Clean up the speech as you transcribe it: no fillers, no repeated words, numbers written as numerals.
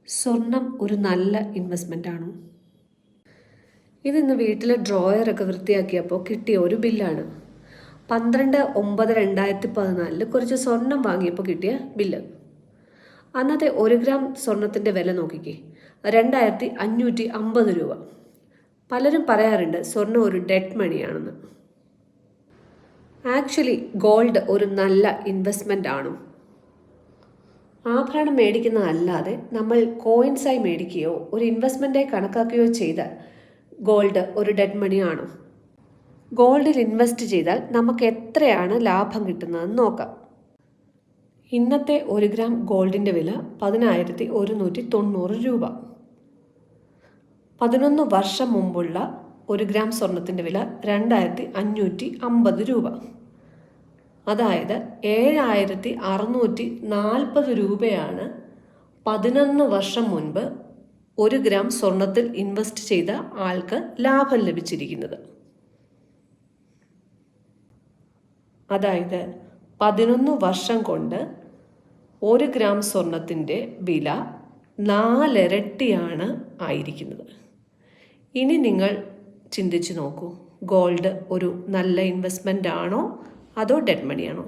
സ്വർണം ഒരു നല്ല ഇൻവെസ്റ്റ്മെൻ്റ് ആണോ? ഇതിന്ന് വീട്ടിലെ ഡ്രോയറൊക്കെ വൃത്തിയാക്കിയപ്പോൾ കിട്ടിയ ഒരു ബില്ലാണ്. 12/9/2014 കുറച്ച് സ്വർണം വാങ്ങിയപ്പോൾ കിട്ടിയ ബില്ല്. അന്നത്തെ 1 ഗ്രാം സ്വർണത്തിൻ്റെ വില നോക്കിക്കേ, 2550 രൂപ. പലരും പറയാറുണ്ട് സ്വർണം ഒരു ഡെഡ് മണിയാണെന്ന്. ആക്ച്വലി ഗോൾഡ് ഒരു നല്ല ഇൻവെസ്റ്റ്മെൻ്റ് ആണോ? ആഭരണം മേടിക്കുന്നതല്ലാതെ നമ്മൾ കോയിൻസായി മേടിക്കുകയോ ഒരു ഇൻവെസ്റ്റ്മെൻറ്റായി കണക്കാക്കുകയോ ചെയ്താൽ ഗോൾഡ് ഒരു ഡെഡ് മണി ആണോ? ഗോൾഡിൽ ഇൻവെസ്റ്റ് ചെയ്താൽ നമുക്ക് എത്രയാണ് ലാഭം കിട്ടുന്നതെന്ന് നോക്കാം. ഇന്നത്തെ 1 ഗ്രാം ഗോൾഡിൻ്റെ വില 10,190 രൂപ. 11 വർഷം മുമ്പുള്ള 1 ഗ്രാം സ്വർണത്തിൻ്റെ വില 2,550 രൂപ. അതായത് 7,640 രൂപയാണ് 11 വർഷം മുൻപ് 1 ഗ്രാം സ്വർണത്തിൽ ഇൻവെസ്റ്റ് ചെയ്ത ആൾക്ക് ലാഭം ലഭിച്ചിരിക്കുന്നത്. അതായത് 11 വർഷം കൊണ്ട് 1 ഗ്രാം സ്വർണത്തിൻ്റെ വില 4 ഇരട്ടിയാണ് ആയിരിക്കുന്നത്. ഇനി നിങ്ങൾ ചിന്തിച്ചു നോക്കൂ, ഗോൾഡ് ഒരു നല്ല ഇൻവെസ്റ്റ്മെൻ്റ് ആണോ അതോ ഡെഡ് മണിയാണോ?